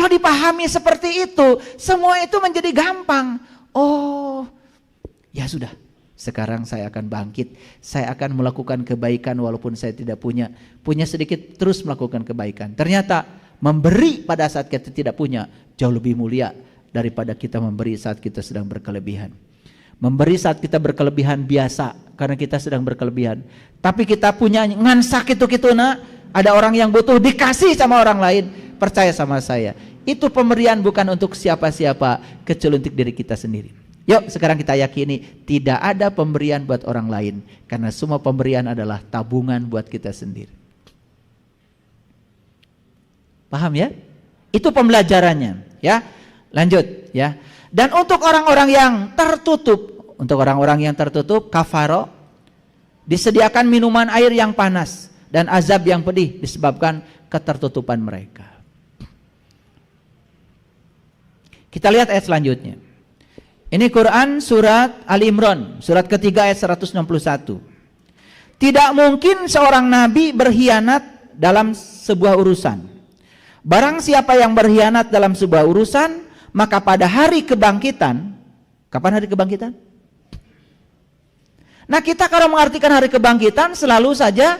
Kalau dipahami seperti itu, semua itu menjadi gampang. Oh, ya sudah. Sekarang saya akan bangkit. Saya akan melakukan kebaikan walaupun saya tidak punya sedikit, terus melakukan kebaikan. Ternyata memberi pada saat kita tidak punya jauh lebih mulia daripada kita memberi saat kita sedang berkelebihan. Memberi saat kita berkelebihan biasa karena kita sedang berkelebihan. Tapi kita punya ngan sakit itu nak. Ada orang yang butuh dikasih sama orang lain. Percaya sama saya. Itu pemberian bukan untuk siapa-siapa kecuali untuk diri kita sendiri. Yuk sekarang kita yakini tidak ada pemberian buat orang lain. Karena semua pemberian adalah tabungan buat kita sendiri. Paham ya? Itu pembelajarannya ya. Lanjut ya. Dan untuk orang-orang yang tertutup, kafaro, disediakan minuman air yang panas dan azab yang pedih disebabkan ketertutupan mereka. Kita lihat ayat selanjutnya. Ini Quran surat Ali Imran, surat ketiga ayat 161. Tidak mungkin seorang nabi berkhianat dalam sebuah urusan. Barang siapa yang berkhianat dalam sebuah urusan, maka pada hari kebangkitan, kapan hari kebangkitan? Nah kita kalau mengartikan hari kebangkitan selalu saja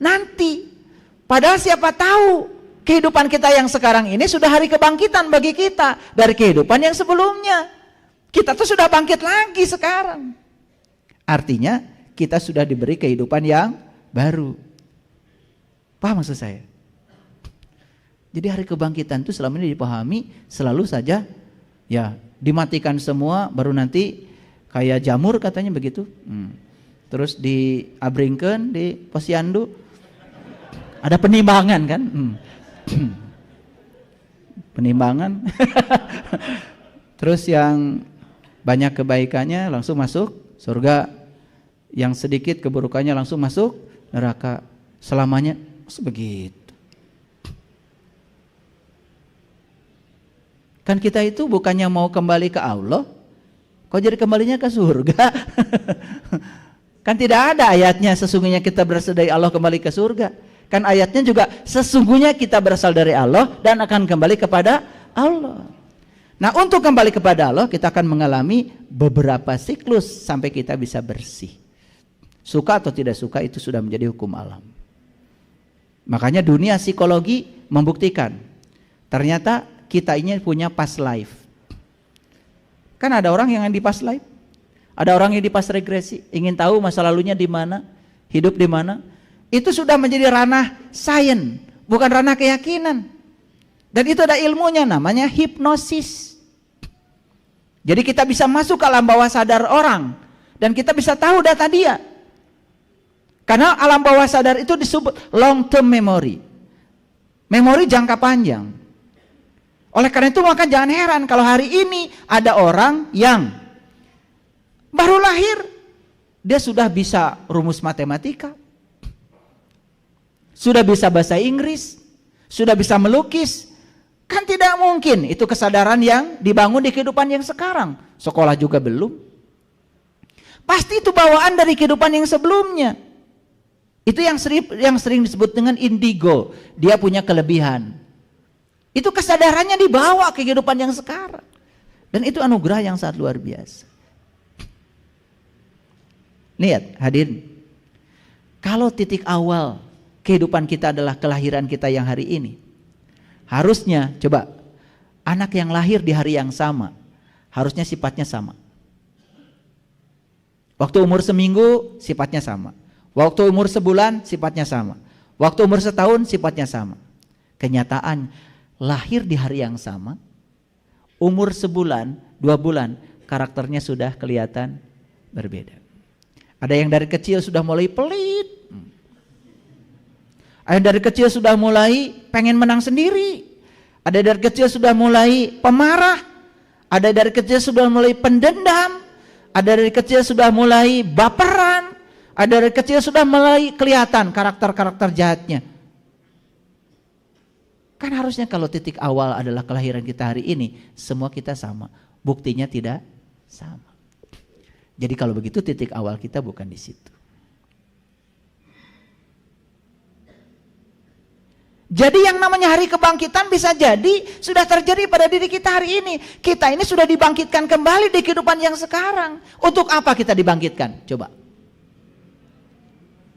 nanti. Padahal siapa tahu kehidupan kita yang sekarang ini sudah hari kebangkitan bagi kita dari kehidupan yang sebelumnya. Kita tuh sudah bangkit lagi sekarang. Artinya kita sudah diberi kehidupan yang baru. Paham maksud saya? Jadi hari kebangkitan itu selama ini dipahami selalu saja ya dimatikan semua baru nanti kayak jamur katanya begitu. Terus diabringkan di posyandu ada penimbangan kan? Penimbangan. Terus yang banyak kebaikannya langsung masuk surga, yang sedikit keburukannya langsung masuk neraka selamanya. Begitu. Kan kita itu bukannya mau kembali ke Allah, kok jadi kembalinya ke surga? Kan tidak ada ayatnya sesungguhnya kita berasal dari Allah kembali ke surga. Kan ayatnya juga sesungguhnya kita berasal dari Allah dan akan kembali kepada Allah. Nah untuk kembali kepada Allah kita akan mengalami beberapa siklus sampai kita bisa bersih. Suka atau tidak suka itu sudah menjadi hukum alam. Makanya dunia psikologi membuktikan ternyata kita ini punya past life. Kan ada orang yang di past life, ada orang yang di past regresi, ingin tahu masa lalunya di mana, hidup di mana. Itu sudah menjadi ranah sains, bukan ranah keyakinan. Dan itu ada ilmunya namanya hipnosis. Jadi kita bisa masuk ke alam bawah sadar orang dan kita bisa tahu data dia. Karena alam bawah sadar itu disebut long term memory. Memori jangka panjang. Oleh karena itu maka jangan heran kalau hari ini ada orang yang baru lahir dia sudah bisa rumus matematika. Sudah bisa bahasa Inggris, sudah bisa melukis. Kan tidak mungkin itu kesadaran yang dibangun di kehidupan yang sekarang. Sekolah juga belum. Pasti itu bawaan dari kehidupan yang sebelumnya. Itu yang sering disebut dengan indigo. Dia punya kelebihan. Itu kesadarannya dibawa ke kehidupan yang sekarang. Dan itu anugerah yang sangat luar biasa. Lihat hadirin. Kalau titik awal kehidupan kita adalah kelahiran kita yang hari ini. Harusnya coba anak yang lahir di hari yang sama harusnya sifatnya sama. Waktu umur seminggu sifatnya sama. Waktu umur sebulan sifatnya sama. Waktu umur setahun sifatnya sama. Kenyataan lahir di hari yang sama, umur sebulan, 2 bulan karakternya sudah kelihatan berbeda. Ada yang dari kecil sudah mulai pelit. Ada dari kecil sudah mulai pengen menang sendiri. Ada dari kecil sudah mulai pemarah. Ada dari kecil sudah mulai pendendam. Ada dari kecil sudah mulai baperan. Ada dari kecil sudah mulai kelihatan karakter-karakter jahatnya. Kan harusnya kalau titik awal adalah kelahiran kita hari ini, semua kita sama. Buktinya tidak sama. Jadi kalau begitu titik awal kita bukan di situ. Jadi yang namanya hari kebangkitan bisa jadi sudah terjadi pada diri kita hari ini. Kita ini sudah dibangkitkan kembali di kehidupan yang sekarang. Untuk apa kita dibangkitkan? Coba.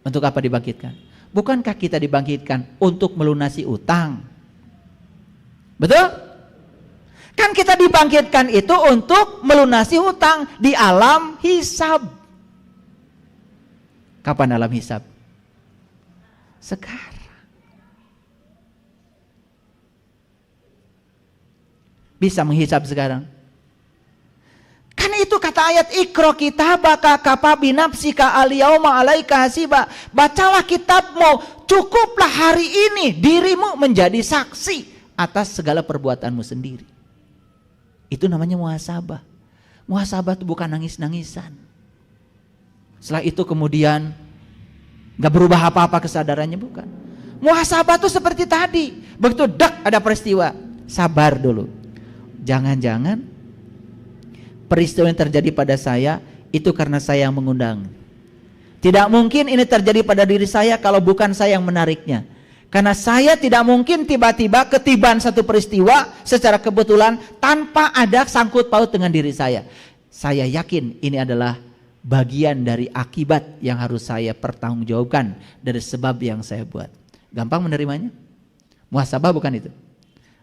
Untuk apa dibangkitkan? Bukankah kita dibangkitkan untuk melunasi utang? Betul? Kan kita dibangkitkan itu untuk melunasi hutang di alam hisab. Kapan alam hisab? Sekarang. Bisa menghisab sekarang. Kan itu kata ayat Iqra kitabaka kafa binafsika al-yauma 'alaika hasiba. Bacalah kitabmu, cukuplah hari ini dirimu menjadi saksi atas segala perbuatanmu sendiri. Itu namanya muhasabah. Muhasabah itu bukan nangis-nangisan. Setelah itu kemudian gak berubah apa-apa kesadarannya, bukan. Muhasabah itu seperti tadi. Begitu dak ada peristiwa, sabar dulu. Jangan-jangan peristiwa yang terjadi pada saya itu karena saya yang mengundang. Tidak mungkin ini terjadi pada diri saya kalau bukan saya yang menariknya. Karena saya tidak mungkin tiba-tiba ketiban satu peristiwa secara kebetulan tanpa ada sangkut paut dengan diri saya. Saya yakin ini adalah bagian dari akibat yang harus saya pertanggungjawabkan dari sebab yang saya buat. Gampang menerimanya? Muhasabah bukan itu?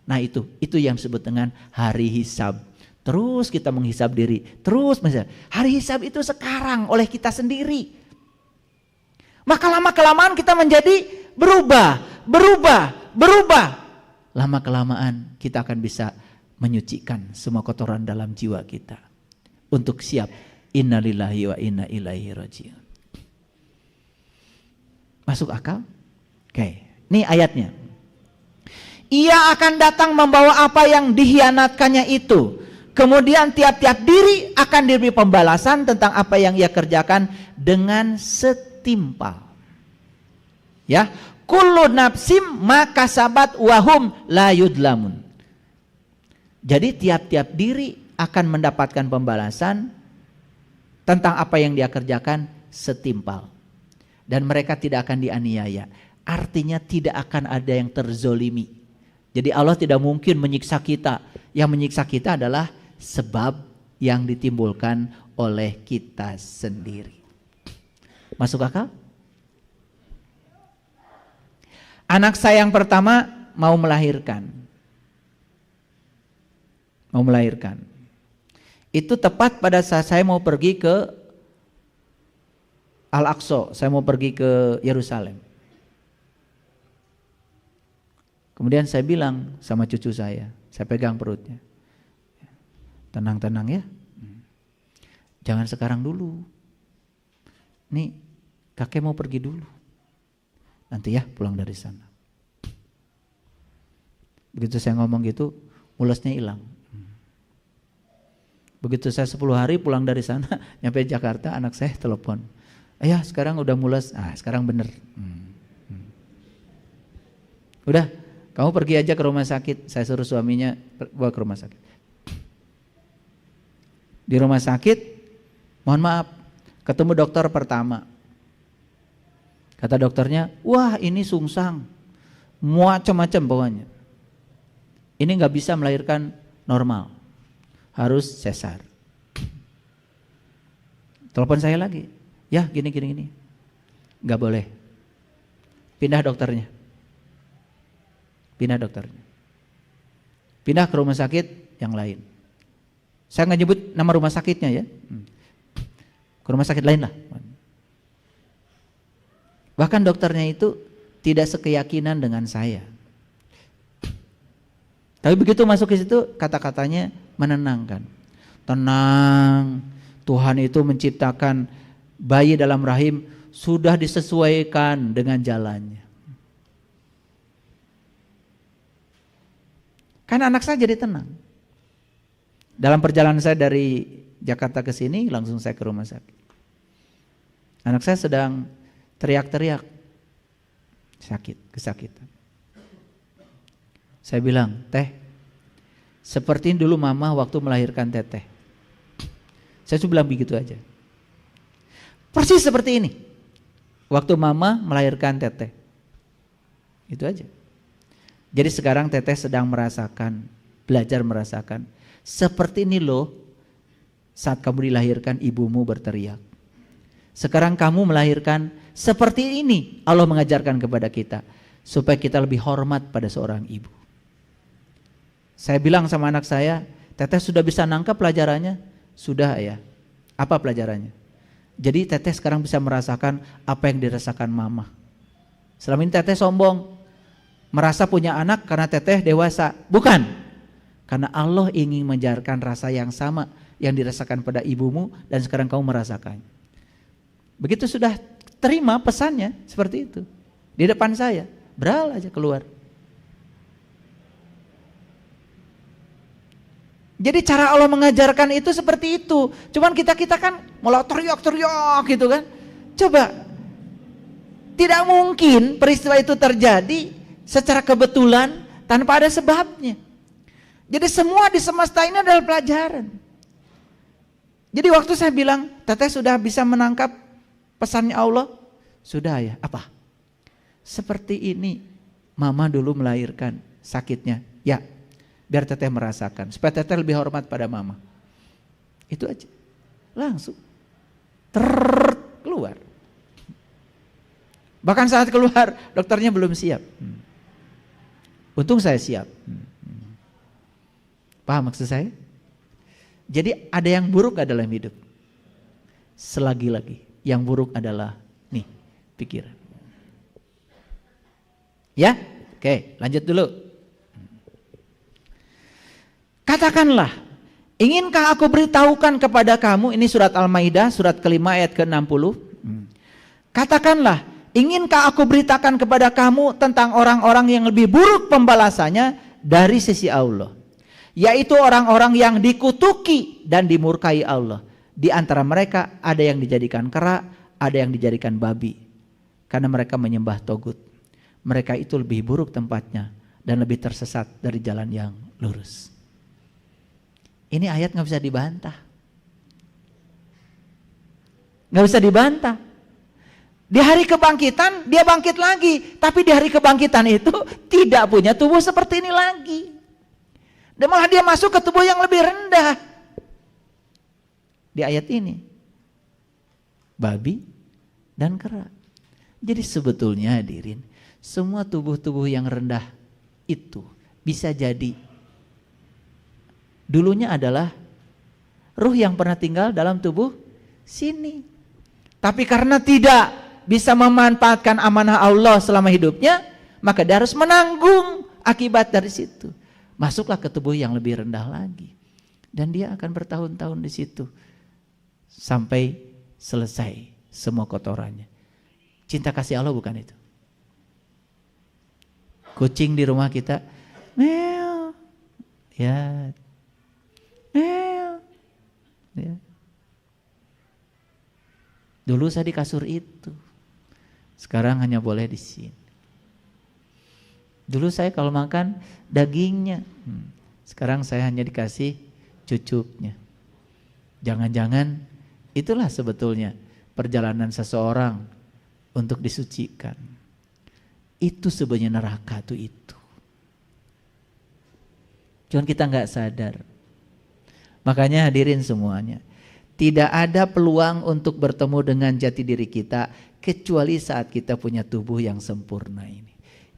Nah itu yang disebut dengan hari hisab. Terus kita menghisab diri, terus menghisab. Hari hisab itu sekarang oleh kita sendiri. Maka lama-kelamaan kita menjadi berubah. Lama kelamaan kita akan bisa menyucikan semua kotoran dalam jiwa kita. Untuk siap, innalillahi wa inna ilaihi rajiun. Masuk akal? Oke, ini ayatnya. Ia akan datang membawa apa yang dikhianatkannya itu. Kemudian tiap-tiap diri akan diberi pembalasan tentang apa yang ia kerjakan dengan setimpal. Ya, kullu nafsim makasabat wahum la yudlamun. Jadi tiap-tiap diri akan mendapatkan pembalasan tentang apa yang dia kerjakan setimpal. Dan mereka tidak akan dianiaya. Artinya tidak akan ada yang terzolimi. Jadi Allah tidak mungkin menyiksa kita. Yang menyiksa kita adalah sebab yang ditimbulkan oleh kita sendiri. Masuk akal? Anak saya yang pertama mau melahirkan. Itu tepat pada saat saya mau pergi ke Al-Aqsa. Saya mau pergi ke Yerusalem. Kemudian saya bilang sama cucu saya pegang perutnya. Tenang-tenang ya. Jangan sekarang dulu. Nih, kakek mau pergi dulu. Nanti ya pulang dari sana. Begitu saya ngomong gitu, mulusnya hilang. Begitu saya 10 hari pulang dari sana, nyampe Jakarta, anak saya telepon. Ayah sekarang udah mules, sekarang bener. Udah, kamu pergi aja ke rumah sakit. Saya suruh suaminya bawa ke rumah sakit. Di rumah sakit, mohon maaf, ketemu dokter pertama. Kata dokternya, wah ini sungsang, macam-macam pokoknya. Ini nggak bisa melahirkan normal, harus sesar. Telepon saya lagi, ya gini, nggak boleh. Pindah dokternya. Pindah ke rumah sakit yang lain. Saya nggak nyebut nama rumah sakitnya ya. Ke rumah sakit lain lah. Bahkan dokternya itu tidak sekeyakinan dengan saya. Tapi begitu masuk ke situ kata-katanya menenangkan. Tenang, Tuhan itu menciptakan bayi dalam rahim sudah disesuaikan dengan jalannya. Karena anak saya jadi tenang. Dalam perjalanan saya dari Jakarta ke sini, langsung saya ke rumah sakit. Anak saya sedang teriak-teriak, kesakitan. Saya bilang, Teh, seperti dulu mama waktu melahirkan Teteh. Saya cuma bilang begitu aja. Persis seperti ini. Waktu mama melahirkan Teteh. Itu aja. Jadi sekarang Teteh sedang merasakan, belajar merasakan. Seperti ini loh, saat kamu dilahirkan ibumu berteriak. Sekarang kamu melahirkan, seperti ini Allah mengajarkan kepada kita. Supaya kita lebih hormat pada seorang ibu. Saya bilang sama anak saya, Teteh sudah bisa nangkap pelajarannya? Sudah ya. Apa pelajarannya? Jadi Teteh sekarang bisa merasakan apa yang dirasakan mama. Selama ini Teteh sombong. Merasa punya anak karena Teteh dewasa. Bukan. Karena Allah ingin mengajarkan rasa yang sama yang dirasakan pada ibumu dan sekarang kamu merasakan. Begitu sudah terima pesannya seperti itu. Di depan saya, beral aja keluar. Jadi cara Allah mengajarkan itu seperti itu. Cuman kita kan malah teriak-teriak gitu kan. Coba. Tidak mungkin peristiwa itu terjadi secara kebetulan tanpa ada sebabnya. Jadi semua di semesta ini adalah pelajaran. Jadi waktu saya bilang, Teteh sudah bisa menangkap pesannya Allah? Sudah ya, apa? Seperti ini, mama dulu melahirkan sakitnya. Ya, biar Teteh merasakan, supaya Teteh lebih hormat pada mama. Itu aja, langsung keluar. Bahkan saat keluar, dokternya belum siap. Untung saya siap. Paham maksud saya? Jadi ada yang buruk gak dalam hidup? Selagi-lagi yang buruk adalah nih, pikiran. Ya? Oke, lanjut dulu. Katakanlah, inginkah aku beritahukan kepada kamu, ini surat Al-Maidah, surat kelima ayat ke-60. Katakanlah, inginkah aku beritakan kepada kamu tentang orang-orang yang lebih buruk pembalasannya dari sisi Allah, yaitu orang-orang yang dikutuki dan dimurkai Allah. Di antara mereka ada yang dijadikan kera, ada yang dijadikan babi, karena mereka menyembah togut. Mereka itu lebih buruk tempatnya dan lebih tersesat dari jalan yang lurus. Ini ayat gak bisa dibantah. Gak bisa dibantah. Di hari kebangkitan dia bangkit lagi, tapi di hari kebangkitan itu tidak punya tubuh seperti ini lagi. Dan malah dia masuk ke tubuh yang lebih rendah. Di ayat ini, babi dan kera. Jadi sebetulnya hadirin, semua tubuh-tubuh yang rendah itu bisa jadi dulunya adalah ruh yang pernah tinggal dalam tubuh sini. Tapi karena tidak bisa memanfaatkan amanah Allah selama hidupnya, maka dia harus menanggung akibat dari situ. Masuklah ke tubuh yang lebih rendah lagi, dan dia akan bertahun-tahun di situ sampai selesai semua kotorannya. Cinta kasih Allah bukan itu. Kucing di rumah kita, meow, ya, meow, ya. Dulu saya di kasur itu. Sekarang hanya boleh di sini. Dulu saya kalau makan dagingnya, sekarang saya hanya dikasih cucuknya. Jangan-jangan itulah sebetulnya perjalanan seseorang untuk disucikan. Itu sebenarnya neraka tuh itu. Cuman kita nggak sadar. Makanya hadirin semuanya, tidak ada peluang untuk bertemu dengan jati diri kita kecuali saat kita punya tubuh yang sempurna ini.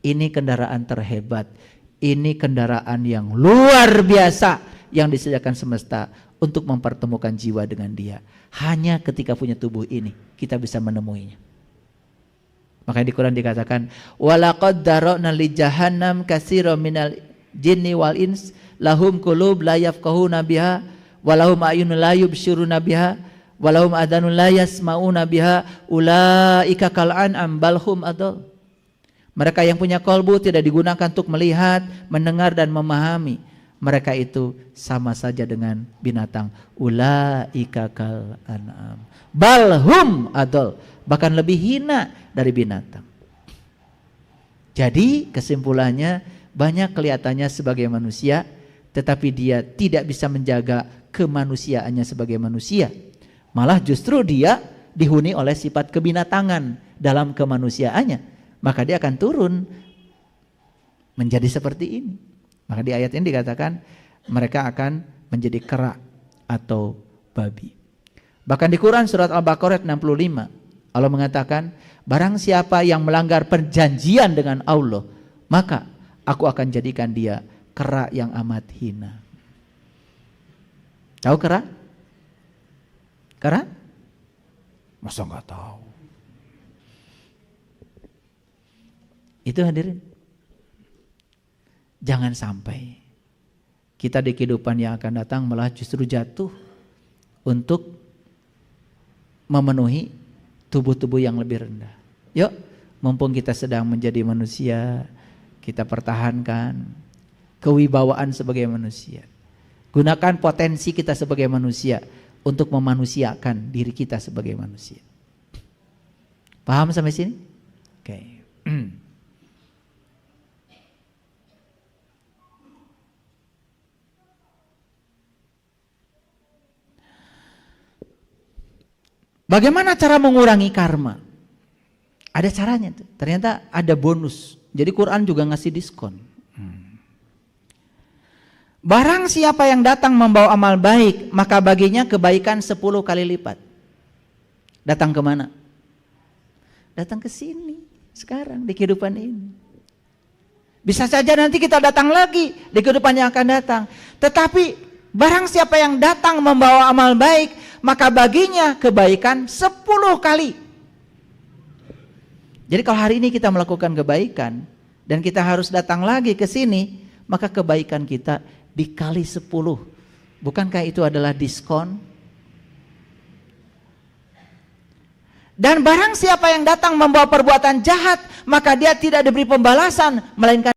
Ini kendaraan terhebat, ini kendaraan yang luar biasa yang disediakan semesta untuk mempertemukan jiwa dengan Dia. Hanya ketika punya tubuh ini kita bisa menemuinya. Makanya di Quran dikatakan, walaqad dara'na li jahannam katsiran minal jinni wal ins lahum qulub la yafqahuna biha walahum a'yunun la yubsiruna biha walahum adhanun la yasma'una biha ulaika kal an'am bal hum adall. Mereka yang punya kolbu tidak digunakan untuk melihat, mendengar dan memahami. Mereka itu sama saja dengan binatang. Ulaika kal an'am bal hum adall, bahkan lebih hina dari binatang. Jadi kesimpulannya, banyak kelihatannya sebagai manusia, tetapi dia tidak bisa menjaga kemanusiaannya sebagai manusia. Malah justru dia dihuni oleh sifat kebinatangan dalam kemanusiaannya. Maka dia akan turun menjadi seperti ini. Maka di ayat ini dikatakan mereka akan menjadi kera atau babi. Bahkan di Quran surat Al-Baqarah 65 Allah mengatakan, barang siapa yang melanggar perjanjian dengan Allah, maka aku akan jadikan dia kera yang amat hina. Tahu kera? Kera? Masa nggak tahu? Itu hadirin. Jangan sampai kita di kehidupan yang akan datang malah justru jatuh untuk memenuhi tubuh-tubuh yang lebih rendah. Yuk, mumpung kita sedang menjadi manusia, kita pertahankan kewibawaan sebagai manusia. Gunakan potensi kita sebagai manusia untuk memanusiakan diri kita sebagai manusia. Paham sampai sini? Oke. Bagaimana cara mengurangi karma? Ada caranya tuh. Ternyata ada bonus. Jadi Quran juga ngasih diskon. Barang siapa yang datang membawa amal baik, maka baginya kebaikan 10 kali lipat. Datang kemana? Datang ke sini sekarang di kehidupan ini. Bisa saja nanti kita datang lagi di kehidupan yang akan datang. Tetapi barang siapa yang datang membawa amal baik, maka baginya kebaikan 10 kali. Jadi kalau hari ini kita melakukan kebaikan dan kita harus datang lagi ke sini, maka kebaikan kita dikali 10. Bukankah itu adalah diskon? Dan barang siapa yang datang membawa perbuatan jahat, maka dia tidak diberi pembalasan, melainkan